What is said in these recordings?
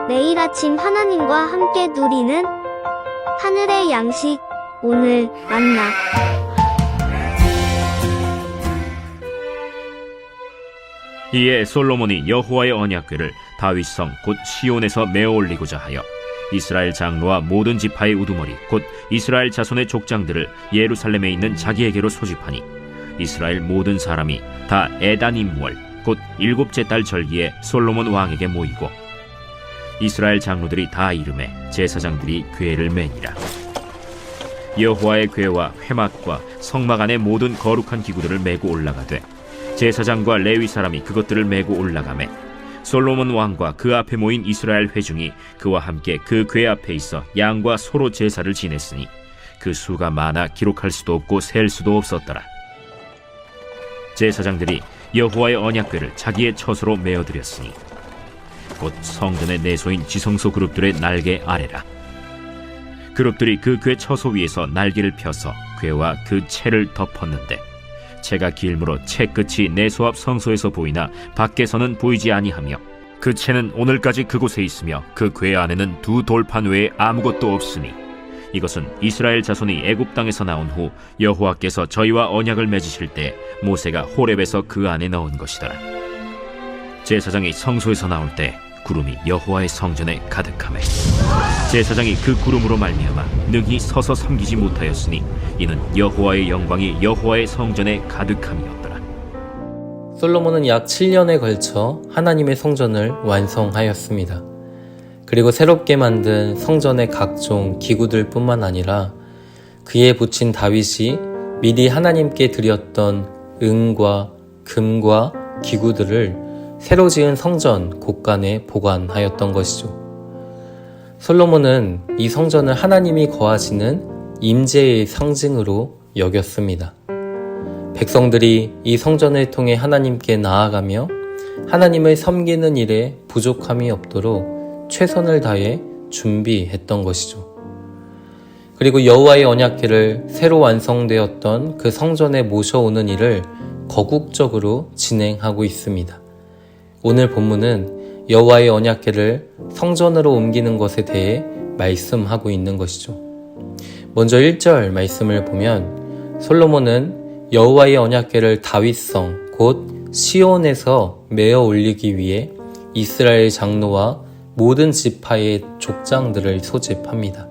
매일 아침 하나님과 함께 누리는 하늘의 양식, 오늘 만나. 이에 솔로몬이 여호와의 언약궤를 다윗성 곧 시온에서 메어 올리고자 하여 이스라엘 장로와 모든 지파의 우두머리 곧 이스라엘 자손의 족장들을 예루살렘에 있는 자기에게로 소집하니 이스라엘 모든 사람이 다 에다님월 곧 7째 달 절기에 솔로몬 왕에게 모이고 이스라엘 장로들이 다 이름에 제사장들이 궤를 매니라. 여호와의 궤와 회막과 성막 안의 모든 거룩한 기구들을 메고 올라가되 제사장과 레위 사람이 그것들을 메고 올라가매 솔로몬 왕과 그 앞에 모인 이스라엘 회중이 그와 함께 그 궤 앞에 있어 양과 소로 제사를 지냈으니 그 수가 많아 기록할 수도 없고 셀 수도 없었더라. 제사장들이 여호와의 언약궤를 자기의 처소로 메어드렸으니 곧 성전의 내소인 지성소 그룹들의 날개 아래라. 그룹들이 그 궤 처소 위에서 날개를 펴서 궤와 그 채를 덮었는데 채가 길므로 채 끝이 내소 앞 성소에서 보이나 밖에서는 보이지 아니하며 그 채는 오늘까지 그곳에 있으며 그 궤 안에는 두 돌판 외에 아무것도 없으니 이것은 이스라엘 자손이 애굽 땅에서 나온 후 여호와께서 저희와 언약을 맺으실 때 모세가 호렙에서 그 안에 넣은 것이더라. 제사장이 성소에서 나올 때 구름이 여호와의 성전에 가득하매 제사장이 그 구름으로 말미암아 능히 서서 섬기지 못하였으니 이는 여호와의 영광이 여호와의 성전에 가득함이었더라. 솔로몬은 약 7년에 걸쳐 하나님의 성전을 완성하였습니다. 그리고 새롭게 만든 성전의 각종 기구들 뿐만 아니라 그에 붙인 다윗이 미리 하나님께 드렸던 은과 금과 기구들을 새로 지은 성전 곳간에 보관하였던 것이죠. 솔로몬은 이 성전을 하나님이 거하시는 임재의 상징으로 여겼습니다. 백성들이 이 성전을 통해 하나님께 나아가며 하나님을 섬기는 일에 부족함이 없도록 최선을 다해 준비했던 것이죠. 그리고 여호와의 언약궤를 새로 완성되었던 그 성전에 모셔오는 일을 거국적으로 진행하고 있습니다. 오늘 본문은 여호와의 언약궤를 성전으로 옮기는 것에 대해 말씀하고 있는 것이죠. 먼저 1절 말씀을 보면 솔로몬은 여호와의 언약궤를 다윗성 곧 시온에서 메어 올리기 위해 이스라엘 장로와 모든 지파의 족장들을 소집합니다.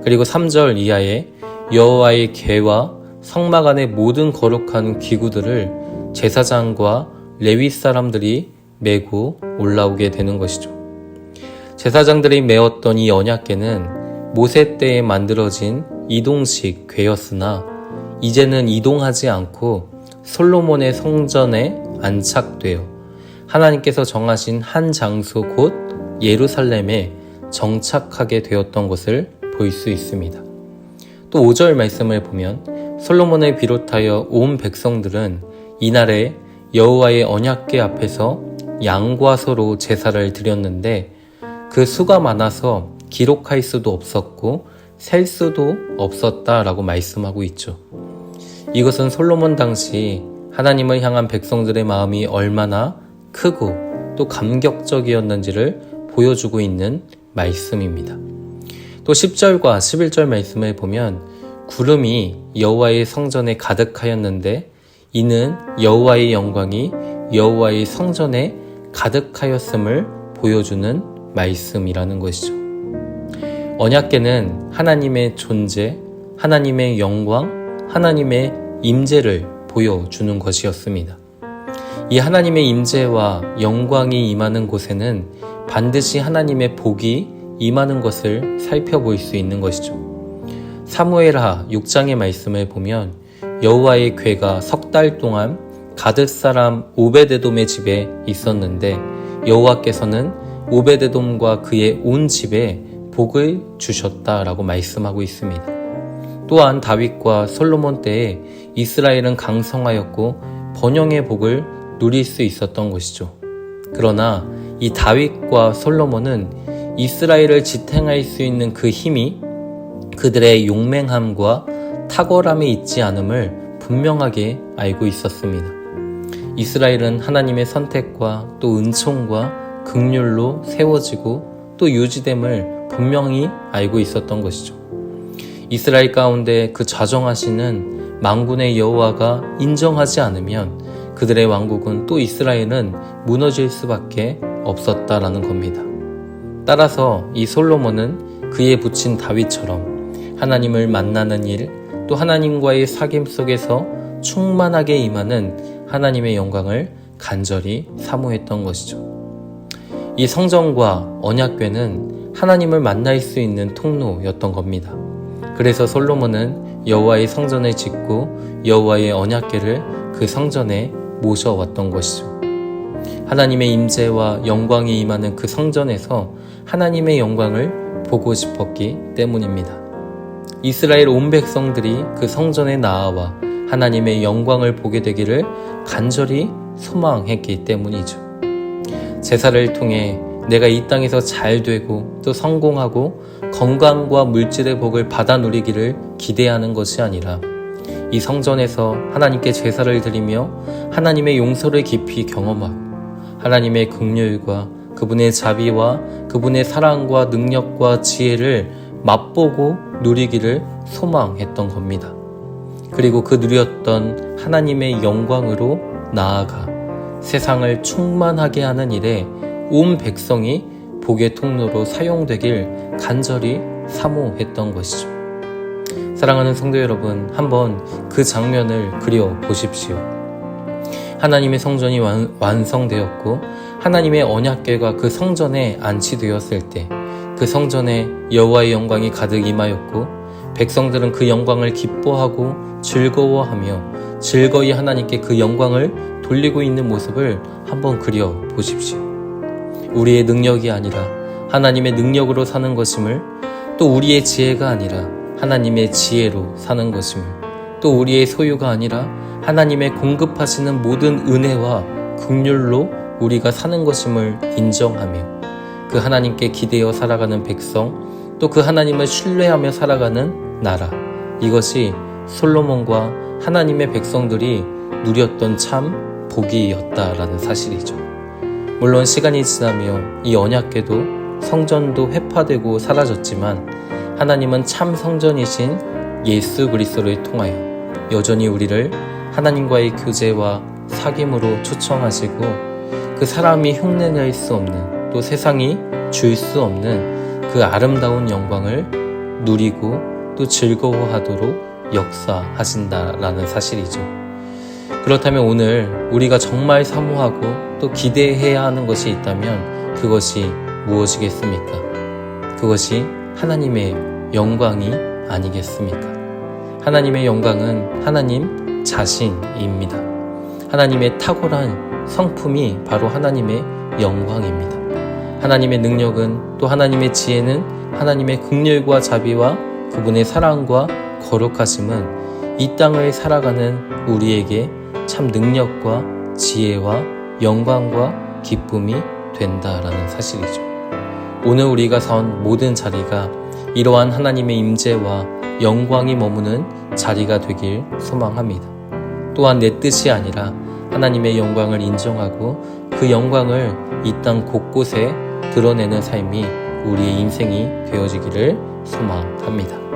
그리고 3절 이하에 여호와의 궤와 성막 안의 모든 거룩한 기구들을 제사장과 레위 사람들이 메고 올라오게 되는 것이죠. 제사장들이 메었던 이 언약궤는 모세 때에 만들어진 이동식 궤였으나 이제는 이동하지 않고 솔로몬의 성전에 안착되어 하나님께서 정하신 한 장소 곧 예루살렘에 정착하게 되었던 것을 볼 수 있습니다. 또 5절 말씀을 보면 솔로몬을 비롯하여 온 백성들은 이날에 여호와의 언약궤 앞에서 양과 소로 제사를 드렸는데 그 수가 많아서 기록할 수도 없었고 셀 수도 없었다라고 말씀하고 있죠. 이것은 솔로몬 당시 하나님을 향한 백성들의 마음이 얼마나 크고 또 감격적이었는지를 보여주고 있는 말씀입니다. 또 10절과 11절 말씀을 보면 구름이 여호와의 성전에 가득하였는데 이는 여호와의 영광이 여호와의 성전에 가득하였음을 보여주는 말씀이라는 것이죠. 언약궤는 하나님의 존재, 하나님의 영광, 하나님의 임재를 보여주는 것이었습니다. 이 하나님의 임재와 영광이 임하는 곳에는 반드시 하나님의 복이 임하는 것을 살펴볼 수 있는 것이죠. 사무엘하 6장의 말씀을 보면 여호와의 궤가 석 달 동안 가드 사람 오베데돔의 집에 있었는데 여호와께서는 오베데돔과 그의 온 집에 복을 주셨다라고 말씀하고 있습니다. 또한 다윗과 솔로몬 때에 이스라엘은 강성하였고 번영의 복을 누릴 수 있었던 것이죠. 그러나 이 다윗과 솔로몬은 이스라엘을 지탱할 수 있는 그 힘이 그들의 용맹함과 탁월함에 있지 않음을 분명하게 알고 있었습니다. 이스라엘은 하나님의 선택과 또 은총과 긍휼로 세워지고 또 유지됨을 분명히 알고 있었던 것이죠. 이스라엘 가운데 그 좌정하시는 만군의 여호와가 인정하지 않으면 그들의 왕국은 또 이스라엘은 무너질 수밖에 없었다라는 겁니다. 따라서 이 솔로몬은 그의 부친 다윗처럼 하나님을 만나는 일, 또 하나님과의 사귐 속에서 충만하게 임하는 하나님의 영광을 간절히 사모했던 것이죠. 이 성전과 언약궤는 하나님을 만날 수 있는 통로였던 겁니다. 그래서 솔로몬은 여호와의 성전을 짓고 여호와의 언약궤를 그 성전에 모셔왔던 것이죠. 하나님의 임재와 영광이 임하는 그 성전에서 하나님의 영광을 보고 싶었기 때문입니다. 이스라엘 온 백성들이 그 성전에 나아와 하나님의 영광을 보게 되기를 간절히 소망했기 때문이죠. 제사를 통해 내가 이 땅에서 잘 되고 또 성공하고 건강과 물질의 복을 받아 누리기를 기대하는 것이 아니라 이 성전에서 하나님께 제사를 드리며 하나님의 용서를 깊이 경험하고 하나님의 긍휼과 그분의 자비와 그분의 사랑과 능력과 지혜를 맛보고 누리기를 소망했던 겁니다. 그리고 그 누렸던 하나님의 영광으로 나아가 세상을 충만하게 하는 일에 온 백성이 복의 통로로 사용되길 간절히 사모했던 것이죠. 사랑하는 성도 여러분, 한번 그 장면을 그려 보십시오. 하나님의 성전이 완성되었고 하나님의 언약궤가 그 성전에 안치되었을 때 그 성전에 여호와의 영광이 가득 임하였고 백성들은 그 영광을 기뻐하고 즐거워하며 즐거이 하나님께 그 영광을 돌리고 있는 모습을 한번 그려 보십시오. 우리의 능력이 아니라 하나님의 능력으로 사는 것임을, 또 우리의 지혜가 아니라 하나님의 지혜로 사는 것임을, 또 우리의 소유가 아니라 하나님의 공급하시는 모든 은혜와 긍휼로 우리가 사는 것임을 인정하며 그 하나님께 기대어 살아가는 백성, 또 그 하나님을 신뢰하며 살아가는 나라, 이것이 솔로몬과 하나님의 백성들이 누렸던 참 복이었다라는 사실이죠. 물론 시간이 지나며 이 언약궤도 성전도 회파되고 사라졌지만 하나님은 참 성전이신 예수 그리스도를 통하여 여전히 우리를 하나님과의 교제와 사귐으로 초청하시고 그 사람이 흉내낼 수 없는, 또 세상이 줄 수 없는 그 아름다운 영광을 누리고 또 즐거워하도록 역사하신다라는 사실이죠. 그렇다면 오늘 우리가 정말 사모하고 또 기대해야 하는 것이 있다면 그것이 무엇이겠습니까? 그것이 하나님의 영광이 아니겠습니까? 하나님의 영광은 하나님 자신입니다. 하나님의 탁월한 성품이 바로 하나님의 영광입니다. 하나님의 능력은, 또 하나님의 지혜는, 하나님의 긍휼과 자비와 그분의 사랑과 거룩하심은 이 땅을 살아가는 우리에게 참 능력과 지혜와 영광과 기쁨이 된다라는 사실이죠. 오늘 우리가 선 모든 자리가 이러한 하나님의 임재와 영광이 머무는 자리가 되길 소망합니다. 또한 내 뜻이 아니라 하나님의 영광을 인정하고 그 영광을 이 땅 곳곳에 드러내는 삶이 우리의 인생이 되어지기를 소망합니다.